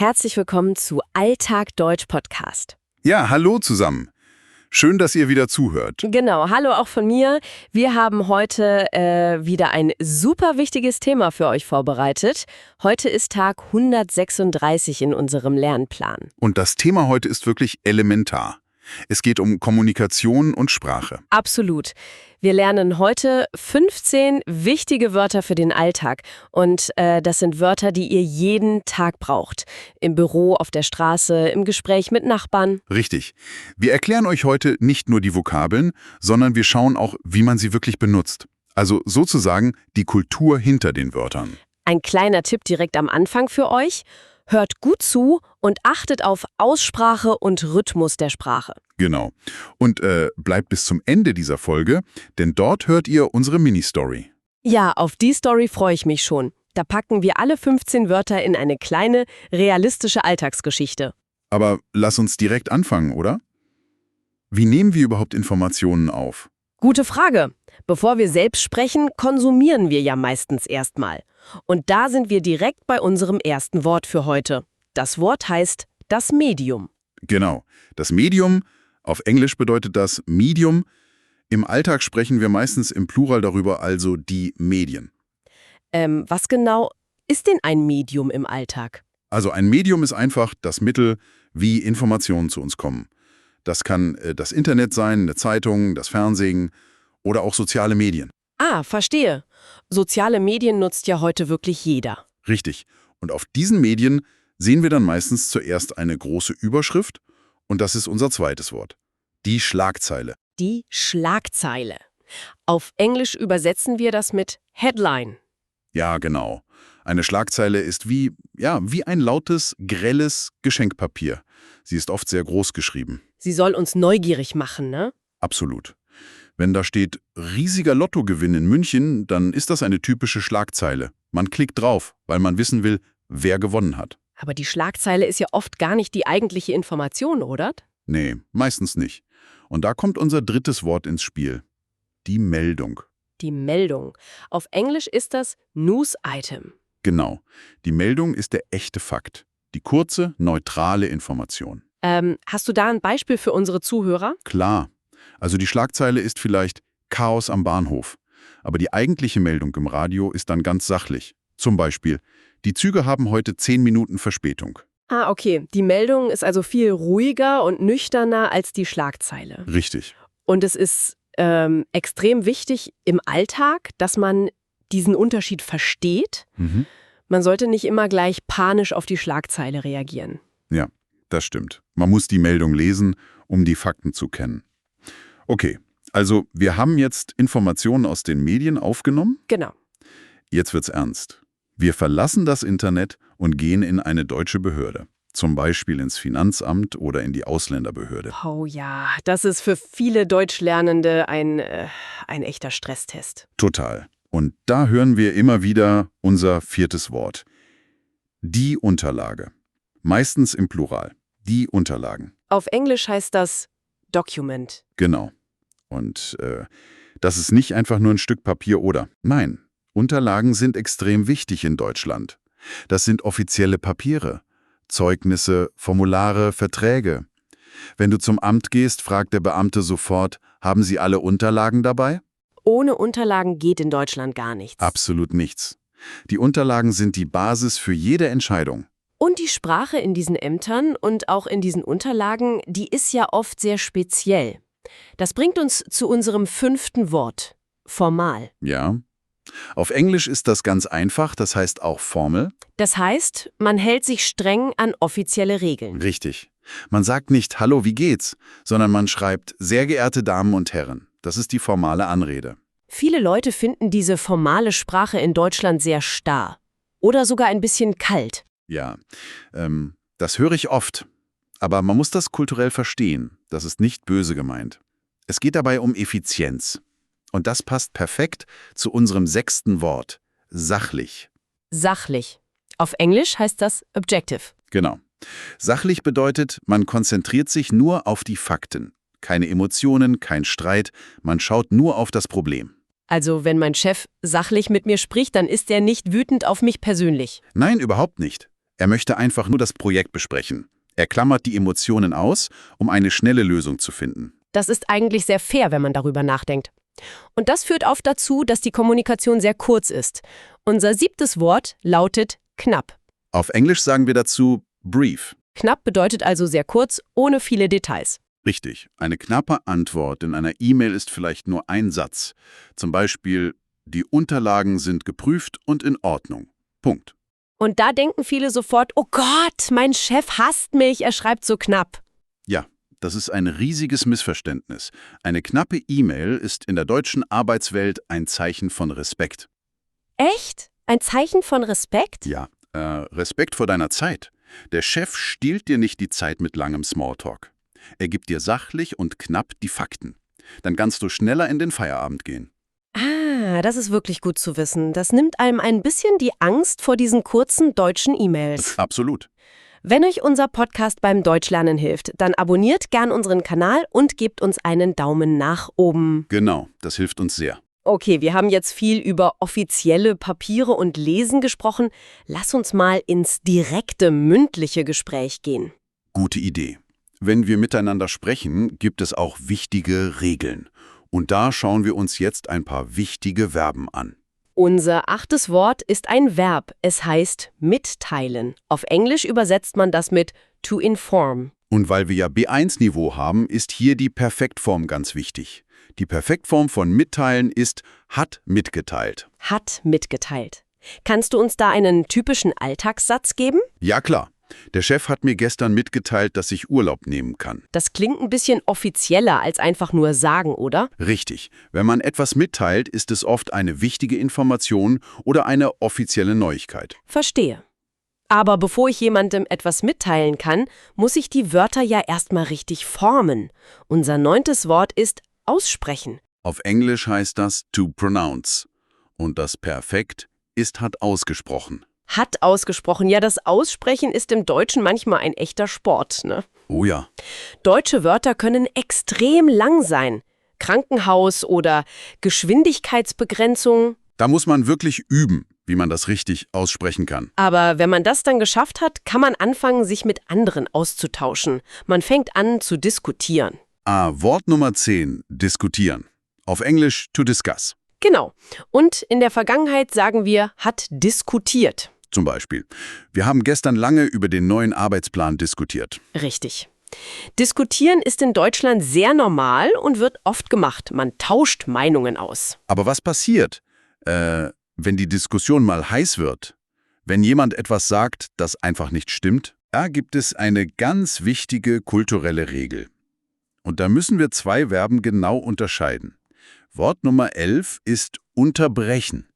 Herzlich willkommen zu Alltag Deutsch Podcast. Ja, hallo zusammen. Schön, dass ihr wieder zuhört. Genau, hallo auch von mir. Wir haben heute wieder ein super wichtiges Thema für euch vorbereitet. Heute ist Tag 136 in unserem Lernplan. Und das Thema heute ist wirklich elementar. Es geht um Kommunikation und Sprache. Absolut. Wir lernen heute 15 wichtige Wörter für den Alltag. Und das sind Wörter, die ihr jeden Tag braucht. Im Büro, auf der Straße, im Gespräch mit Nachbarn. Richtig. Wir erklären euch heute nicht nur die Vokabeln, sondern wir schauen auch, wie man sie wirklich benutzt. Also sozusagen die Kultur hinter den Wörtern. Ein kleiner Tipp direkt am Anfang für euch. Hört gut zu und achtet auf Aussprache und Rhythmus der Sprache. Genau. Und bleibt bis zum Ende dieser Folge, denn dort hört ihr unsere Mini-Story. Ja, auf die Story freue ich mich schon. Da packen wir alle 15 Wörter in eine kleine, realistische Alltagsgeschichte. Aber lass uns direkt anfangen, oder? Wie nehmen wir überhaupt Informationen auf? Gute Frage. Bevor wir selbst sprechen, konsumieren wir ja meistens erstmal. Und da sind wir direkt bei unserem ersten Wort für heute. Das Wort heißt das Medium. Genau. Das Medium, auf Englisch bedeutet das Medium. Im Alltag sprechen wir meistens im Plural darüber, also die Medien. Was genau ist denn ein Medium im Alltag? Also ein Medium ist einfach das Mittel, wie Informationen zu uns kommen. Das kann das Internet sein, eine Zeitung, das Fernsehen oder auch soziale Medien. Ah, verstehe. Soziale Medien nutzt ja heute wirklich jeder. Richtig. Und auf diesen Medien sehen wir dann meistens zuerst eine große Überschrift und das ist unser zweites Wort. Die Schlagzeile. Die Schlagzeile. Auf Englisch übersetzen wir das mit Headline. Ja, genau. Eine Schlagzeile ist wie ein lautes, grelles Geschenkpapier. Sie ist oft sehr groß geschrieben. Sie soll uns neugierig machen, ne? Absolut. Wenn da steht, riesiger Lottogewinn in München, dann ist das eine typische Schlagzeile. Man klickt drauf, weil man wissen will, wer gewonnen hat. Aber die Schlagzeile ist ja oft gar nicht die eigentliche Information, oder? Nee, meistens nicht. Und da kommt unser drittes Wort ins Spiel. Die Meldung. Die Meldung. Auf Englisch ist das News Item. Genau. Die Meldung ist der echte Fakt. Die kurze, neutrale Information. Hast du da ein Beispiel für unsere Zuhörer? Klar. Also die Schlagzeile ist vielleicht Chaos am Bahnhof. Aber die eigentliche Meldung im Radio ist dann ganz sachlich. Zum Beispiel, die Züge haben heute 10 Minuten Verspätung. Ah, okay. Die Meldung ist also viel ruhiger und nüchterner als die Schlagzeile. Richtig. Und es ist extrem wichtig im Alltag, dass man diesen Unterschied versteht. Man sollte nicht immer gleich panisch auf die Schlagzeile reagieren. Ja, das stimmt. Man muss die Meldung lesen, um die Fakten zu kennen. Okay, also wir haben jetzt Informationen aus den Medien aufgenommen. Genau. Jetzt wird's ernst. Wir verlassen das Internet und gehen in eine deutsche Behörde. Zum Beispiel ins Finanzamt oder in die Ausländerbehörde. Oh ja, das ist für viele Deutschlernende ein echter Stresstest. Total. Und da hören wir immer wieder unser viertes Wort. Die Unterlage. Meistens im Plural. Die Unterlagen. Auf Englisch heißt das Document. Genau. Und das ist nicht einfach nur ein Stück Papier oder. Nein, Unterlagen sind extrem wichtig in Deutschland. Das sind offizielle Papiere. Zeugnisse, Formulare, Verträge. Wenn du zum Amt gehst, fragt der Beamte sofort, haben Sie alle Unterlagen dabei? Ohne Unterlagen geht in Deutschland gar nichts. Absolut nichts. Die Unterlagen sind die Basis für jede Entscheidung. Und die Sprache in diesen Ämtern und auch in diesen Unterlagen, die ist ja oft sehr speziell. Das bringt uns zu unserem 5. Wort. Formal. Ja. Auf Englisch ist das ganz einfach, das heißt auch Formel. Das heißt, man hält sich streng an offizielle Regeln. Richtig. Man sagt nicht Hallo, wie geht's, sondern man schreibt Sehr geehrte Damen und Herren. Das ist die formale Anrede. Viele Leute finden diese formale Sprache in Deutschland sehr starr. Oder sogar ein bisschen kalt. Ja, das höre ich oft. Aber man muss das kulturell verstehen. Das ist nicht böse gemeint. Es geht dabei um Effizienz. Und das passt perfekt zu unserem 6. Wort. Sachlich. Sachlich. Auf Englisch heißt das Objective. Genau. Sachlich bedeutet, man konzentriert sich nur auf die Fakten. Keine Emotionen, kein Streit, man schaut nur auf das Problem. Also wenn mein Chef sachlich mit mir spricht, dann ist er nicht wütend auf mich persönlich. Nein, überhaupt nicht. Er möchte einfach nur das Projekt besprechen. Er klammert die Emotionen aus, um eine schnelle Lösung zu finden. Das ist eigentlich sehr fair, wenn man darüber nachdenkt. Und das führt oft dazu, dass die Kommunikation sehr kurz ist. Unser 7. Wort lautet knapp. Auf Englisch sagen wir dazu brief. Knapp bedeutet also sehr kurz, ohne viele Details. Richtig. Eine knappe Antwort in einer E-Mail ist vielleicht nur ein Satz. Zum Beispiel, die Unterlagen sind geprüft und in Ordnung. Punkt. Und da denken viele sofort, oh Gott, mein Chef hasst mich, er schreibt so knapp. Ja, das ist ein riesiges Missverständnis. Eine knappe E-Mail ist in der deutschen Arbeitswelt ein Zeichen von Respekt. Echt? Ein Zeichen von Respekt? Ja, Respekt vor deiner Zeit. Der Chef stiehlt dir nicht die Zeit mit langem Smalltalk. Er gibt dir sachlich und knapp die Fakten. Dann kannst du schneller in den Feierabend gehen. Ah, das ist wirklich gut zu wissen. Das nimmt einem ein bisschen die Angst vor diesen kurzen deutschen E-Mails. Absolut. Wenn euch unser Podcast beim Deutschlernen hilft, dann abonniert gern unseren Kanal und gebt uns einen Daumen nach oben. Genau, das hilft uns sehr. Okay, wir haben jetzt viel über offizielle Papiere und Lesen gesprochen. Lass uns mal ins direkte mündliche Gespräch gehen. Gute Idee. Wenn wir miteinander sprechen, gibt es auch wichtige Regeln. Und da schauen wir uns jetzt ein paar wichtige Verben an. Unser 8. Wort ist ein Verb. Es heißt mitteilen. Auf Englisch übersetzt man das mit to inform. Und weil wir ja B1-Niveau haben, ist hier die Perfektform ganz wichtig. Die Perfektform von mitteilen ist hat mitgeteilt. Hat mitgeteilt. Kannst du uns da einen typischen Alltagssatz geben? Ja klar. Der Chef hat mir gestern mitgeteilt, dass ich Urlaub nehmen kann. Das klingt ein bisschen offizieller als einfach nur sagen, oder? Richtig. Wenn man etwas mitteilt, ist es oft eine wichtige Information oder eine offizielle Neuigkeit. Verstehe. Aber bevor ich jemandem etwas mitteilen kann, muss ich die Wörter ja erstmal richtig formen. Unser 9. Wort ist aussprechen. Auf Englisch heißt das to pronounce. Und das Perfekt ist hat ausgesprochen. Hat ausgesprochen. Ja, das Aussprechen ist im Deutschen manchmal ein echter Sport, ne? Oh ja. Deutsche Wörter können extrem lang sein. Krankenhaus oder Geschwindigkeitsbegrenzung. Da muss man wirklich üben, wie man das richtig aussprechen kann. Aber wenn man das dann geschafft hat, kann man anfangen, sich mit anderen auszutauschen. Man fängt an zu diskutieren. Wort Nummer 10, diskutieren. Auf Englisch to discuss. Genau. Und in der Vergangenheit sagen wir, hat diskutiert. Zum Beispiel, wir haben gestern lange über den neuen Arbeitsplan diskutiert. Richtig. Diskutieren ist in Deutschland sehr normal und wird oft gemacht. Man tauscht Meinungen aus. Aber was passiert, wenn die Diskussion mal heiß wird? Wenn jemand etwas sagt, das einfach nicht stimmt? Da gibt es eine ganz wichtige kulturelle Regel. Und da müssen wir 2 Verben genau unterscheiden. Wort Nummer 11 ist unterbrechen.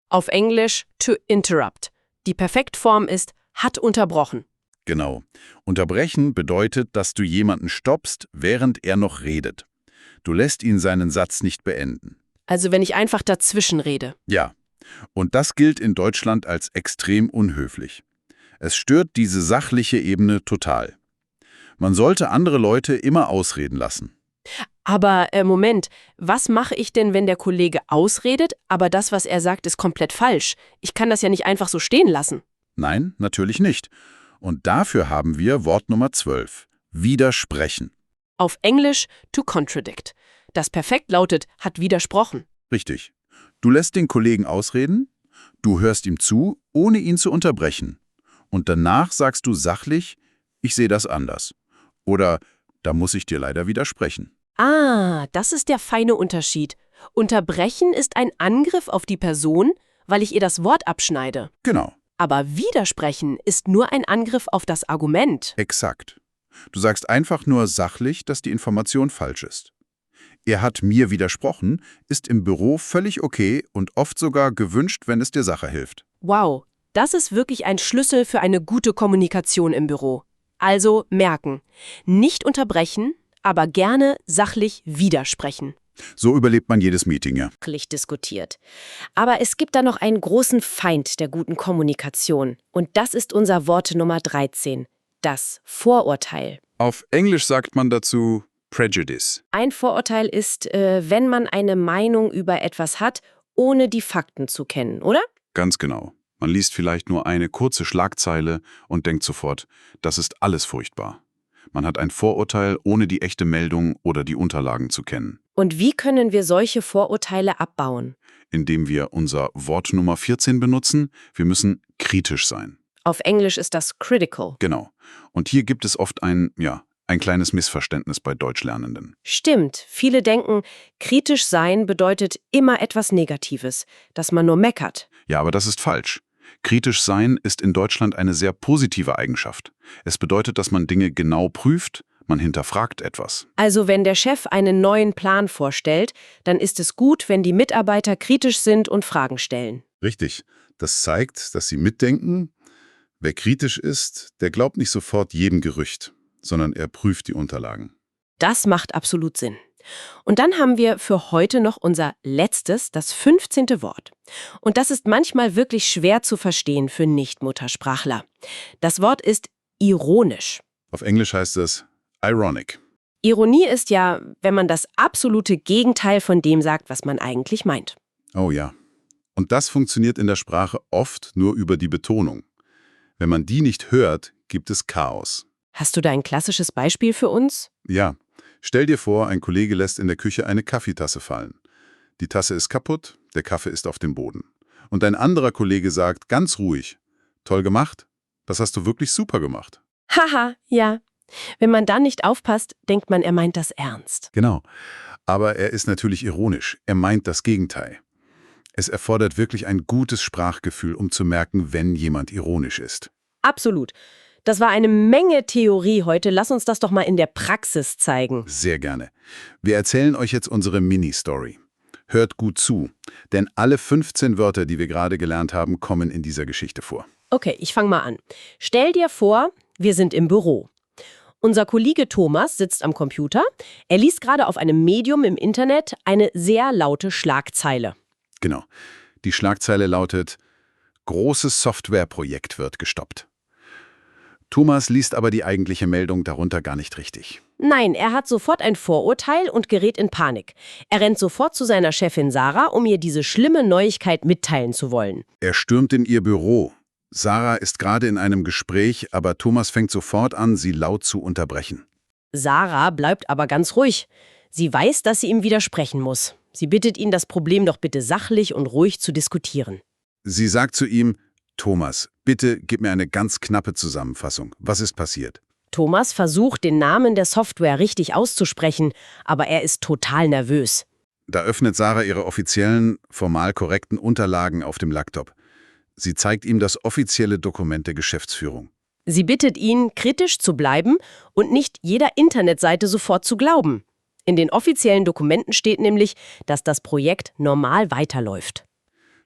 Auf Englisch to interrupt. Die Perfektform ist hat unterbrochen. Genau. Unterbrechen bedeutet, dass du jemanden stoppst, während er noch redet. Du lässt ihn seinen Satz nicht beenden. Also wenn ich einfach dazwischen rede. Ja. Und das gilt in Deutschland als extrem unhöflich. Es stört diese sachliche Ebene total. Man sollte andere Leute immer ausreden lassen. Aber Moment, was mache ich denn, wenn der Kollege ausredet, aber das, was er sagt, ist komplett falsch? Ich kann das ja nicht einfach so stehen lassen. Nein, natürlich nicht. Und dafür haben wir Wort Nummer 12. Widersprechen. Auf Englisch to contradict. Das Perfekt lautet, hat widersprochen. Richtig. Du lässt den Kollegen ausreden, du hörst ihm zu, ohne ihn zu unterbrechen. Und danach sagst du sachlich, ich sehe das anders. Oder, da muss ich dir leider widersprechen. Ah, das ist der feine Unterschied. Unterbrechen ist ein Angriff auf die Person, weil ich ihr das Wort abschneide. Genau. Aber widersprechen ist nur ein Angriff auf das Argument. Exakt. Du sagst einfach nur sachlich, dass die Information falsch ist. Er hat mir widersprochen, ist im Büro völlig okay und oft sogar gewünscht, wenn es der Sache hilft. Wow, das ist wirklich ein Schlüssel für eine gute Kommunikation im Büro. Also merken, nicht unterbrechen, aber gerne sachlich widersprechen. So überlebt man jedes Meeting, ja. Sachlich diskutiert. Aber es gibt da noch einen großen Feind der guten Kommunikation. Und das ist unser Wort Nummer 13, das Vorurteil. Auf Englisch sagt man dazu Prejudice. Ein Vorurteil ist, wenn man eine Meinung über etwas hat, ohne die Fakten zu kennen, oder? Ganz genau. Man liest vielleicht nur eine kurze Schlagzeile und denkt sofort, das ist alles furchtbar. Man hat ein Vorurteil, ohne die echte Meldung oder die Unterlagen zu kennen. Und wie können wir solche Vorurteile abbauen? Indem wir unser Wort Nummer 14 benutzen, wir müssen kritisch sein. Auf Englisch ist das critical. Genau. Und hier gibt es oft ein kleines Missverständnis bei Deutschlernenden. Stimmt, viele denken, kritisch sein bedeutet immer etwas Negatives, dass man nur meckert. Ja, aber das ist falsch. Kritisch sein ist in Deutschland eine sehr positive Eigenschaft. Es bedeutet, dass man Dinge genau prüft, man hinterfragt etwas. Also wenn der Chef einen neuen Plan vorstellt, dann ist es gut, wenn die Mitarbeiter kritisch sind und Fragen stellen. Richtig. Das zeigt, dass sie mitdenken. Wer kritisch ist, der glaubt nicht sofort jedem Gerücht, sondern er prüft die Unterlagen. Das macht absolut Sinn. Und dann haben wir für heute noch unser letztes, das 15. Wort. Und das ist manchmal wirklich schwer zu verstehen für Nicht-Muttersprachler. Das Wort ist ironisch. Auf Englisch heißt es ironic. Ironie ist ja, wenn man das absolute Gegenteil von dem sagt, was man eigentlich meint. Oh ja. Und das funktioniert in der Sprache oft nur über die Betonung. Wenn man die nicht hört, gibt es Chaos. Hast du da ein klassisches Beispiel für uns? Ja, stell dir vor, ein Kollege lässt in der Küche eine Kaffeetasse fallen. Die Tasse ist kaputt, der Kaffee ist auf dem Boden. Und ein anderer Kollege sagt ganz ruhig, toll gemacht, das hast du wirklich super gemacht. Haha, ja. Wenn man dann nicht aufpasst, denkt man, er meint das ernst. Genau, aber er ist natürlich ironisch, er meint das Gegenteil. Es erfordert wirklich ein gutes Sprachgefühl, um zu merken, wenn jemand ironisch ist. Absolut. Das war eine Menge Theorie heute. Lass uns das doch mal in der Praxis zeigen. Sehr gerne. Wir erzählen euch jetzt unsere Mini-Story. Hört gut zu, denn alle 15 Wörter, die wir gerade gelernt haben, kommen in dieser Geschichte vor. Okay, ich fange mal an. Stell dir vor, wir sind im Büro. Unser Kollege Thomas sitzt am Computer. Er liest gerade auf einem Medium im Internet eine sehr laute Schlagzeile. Genau. Die Schlagzeile lautet: Großes Softwareprojekt wird gestoppt. Thomas liest aber die eigentliche Meldung darunter gar nicht richtig. Nein, er hat sofort ein Vorurteil und gerät in Panik. Er rennt sofort zu seiner Chefin Sarah, um ihr diese schlimme Neuigkeit mitteilen zu wollen. Er stürmt in ihr Büro. Sarah ist gerade in einem Gespräch, aber Thomas fängt sofort an, sie laut zu unterbrechen. Sarah bleibt aber ganz ruhig. Sie weiß, dass sie ihm widersprechen muss. Sie bittet ihn, das Problem doch bitte sachlich und ruhig zu diskutieren. Sie sagt zu ihm: Thomas, bitte gib mir eine ganz knappe Zusammenfassung. Was ist passiert? Thomas versucht, den Namen der Software richtig auszusprechen, aber er ist total nervös. Da öffnet Sarah ihre offiziellen, formal korrekten Unterlagen auf dem Laptop. Sie zeigt ihm das offizielle Dokument der Geschäftsführung. Sie bittet ihn, kritisch zu bleiben und nicht jeder Internetseite sofort zu glauben. In den offiziellen Dokumenten steht nämlich, dass das Projekt normal weiterläuft.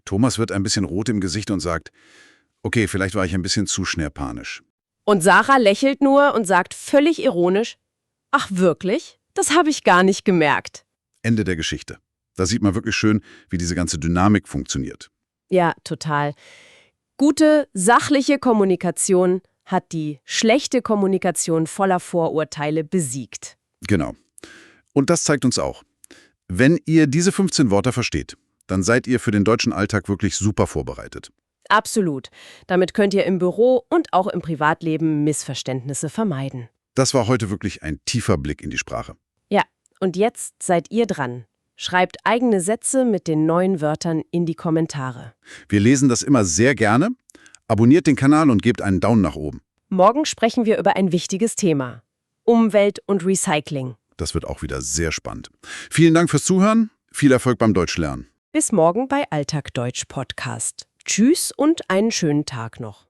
Thomas wird ein bisschen rot im Gesicht und sagt: Okay, vielleicht war ich ein bisschen zu schnell panisch. Und Sarah lächelt nur und sagt völlig ironisch: Ach wirklich? Das habe ich gar nicht gemerkt. Ende der Geschichte. Da sieht man wirklich schön, wie diese ganze Dynamik funktioniert. Ja, total. Gute, sachliche Kommunikation hat die schlechte Kommunikation voller Vorurteile besiegt. Genau. Und das zeigt uns auch: Wenn ihr diese 15 Wörter versteht, dann seid ihr für den deutschen Alltag wirklich super vorbereitet. Absolut. Damit könnt ihr im Büro und auch im Privatleben Missverständnisse vermeiden. Das war heute wirklich ein tiefer Blick in die Sprache. Ja, und jetzt seid ihr dran. Schreibt eigene Sätze mit den neuen Wörtern in die Kommentare. Wir lesen das immer sehr gerne. Abonniert den Kanal und gebt einen Daumen nach oben. Morgen sprechen wir über ein wichtiges Thema: Umwelt und Recycling. Das wird auch wieder sehr spannend. Vielen Dank fürs Zuhören. Viel Erfolg beim Deutschlernen. Bis morgen bei Alltag Deutsch Podcast. Tschüss und einen schönen Tag noch.